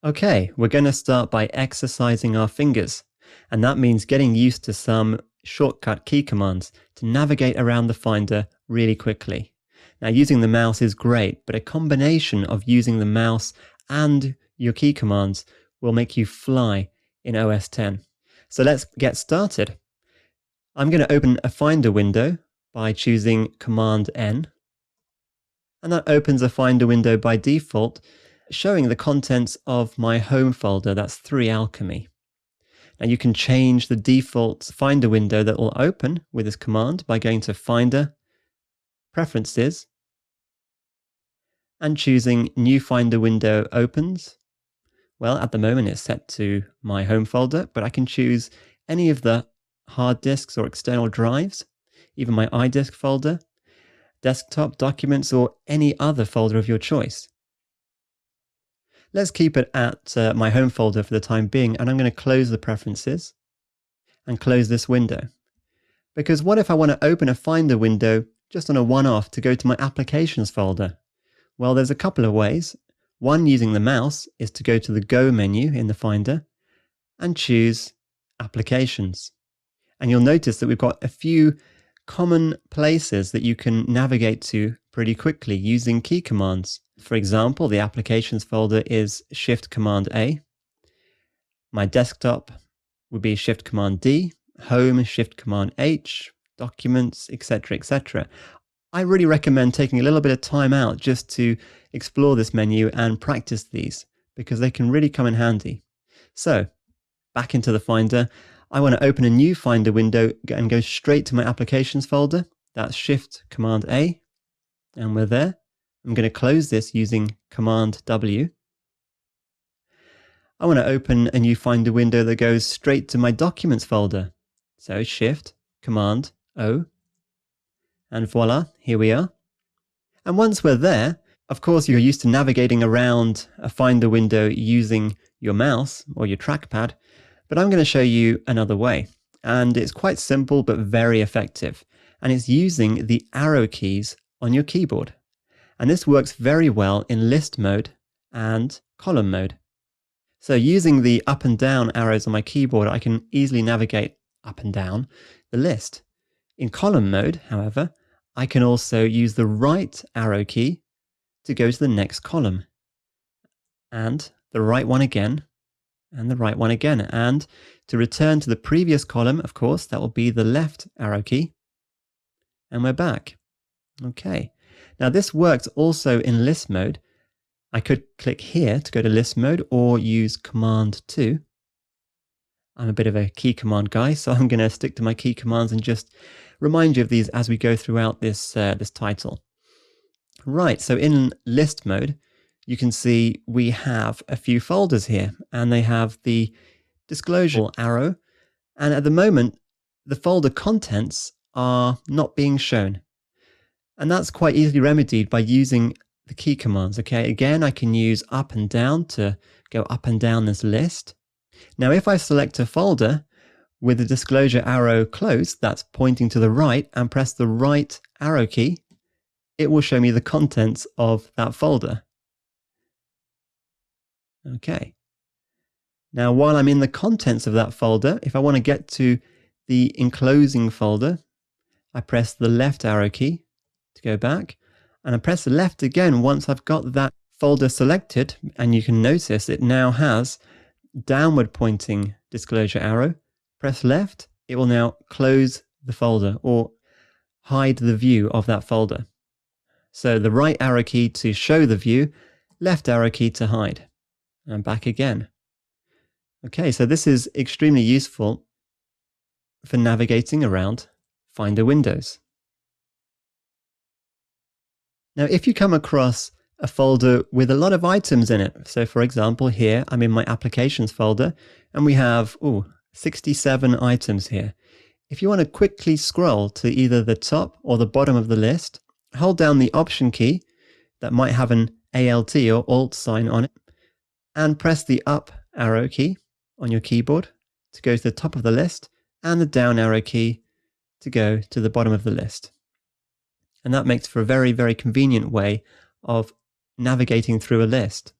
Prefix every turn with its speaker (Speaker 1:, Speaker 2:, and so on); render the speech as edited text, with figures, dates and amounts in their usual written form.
Speaker 1: Okay, we're going to start by exercising our fingers, and that means getting used to some shortcut key commands to navigate around the Finder really quickly. Now, using the mouse is great, but a combination of using the mouse and your key commands will make you fly in OS X. So let's get started. I'm going to open a Finder window by choosing Command N, and that opens a Finder window by default, showing the contents of my home folder. That's 3Alchemy. Now you can change the default Finder window that will open with this command by going to Finder, Preferences, and choosing New Finder Window Opens. Well, at the moment it's set to my home folder, but I can choose any of the hard disks or external drives, even my iDisk folder, desktop, documents, or any other folder of your choice. Let's keep it at my home folder for the time being, and I'm going to close the preferences and close this window. Because what if I want to open a Finder window just on a one-off to go to my applications folder? Well, there's a couple of ways. One, using the mouse, is to go to the Go menu in the Finder and choose Applications. And you'll notice that we've got a few common places that you can navigate to pretty quickly using key commands. For example, the Applications folder is Shift Command A. My desktop would be Shift Command D. Home, Shift Command H. Documents, etc., etc. I really recommend taking a little bit of time out just to explore this menu and practice these, because they can really come in handy. So, back into the Finder. I want to open a new Finder window and go straight to my Applications folder. That's Shift Command A, and we're there. I'm going to close this using Command W. I want to open a new Finder window that goes straight to my Documents folder. So Shift Command O, and voila, here we are. And once we're there, of course you're used to navigating around a Finder window using your mouse or your trackpad, but I'm going to show you another way. And it's quite simple but very effective. And it's using the arrow keys on your keyboard. And this works very well in list mode and column mode. So using the up and down arrows on my keyboard, I can easily navigate up and down the list. In column mode, however, I can also use the right arrow key to go to the next column, and the right one again, and the right one again. And to return to the previous column, of course, that will be the left arrow key. And we're back. Okay. Now this works also in list mode. I could click here to go to list mode or use Command 2. I'm a bit of a key command guy, so I'm going to stick to my key commands and just remind you of these as we go throughout this title. Right, so in list mode, you can see we have a few folders here, and they have the disclosure arrow. And at the moment, the folder contents are not being shown. And that's quite easily remedied by using the key commands. Okay, again, I can use up and down to go up and down this list. Now, if I select a folder with the disclosure arrow closed, that's pointing to the right, and press the right arrow key, it will show me the contents of that folder. Okay. Now, while I'm in the contents of that folder, if I want to get to the enclosing folder, I press the left arrow key to go back, and I press the left again once I've got that folder selected, and you can notice it now has downward pointing disclosure arrow. Press left, it will now close the folder or hide the view of that folder. So the right arrow key to show the view, left arrow key to hide, and back again. Okay, so this is extremely useful for navigating around Finder windows. Now, if you come across a folder with a lot of items in it, so for example, here I'm in my Applications folder, and we have 67 items here. If you want to quickly scroll to either the top or the bottom of the list, hold down the Option key that might have an ALT or Alt sign on it, and press the up arrow key on your keyboard to go to the top of the list, and the down arrow key to go to the bottom of the list. And that makes for a very, very convenient way of navigating through a list.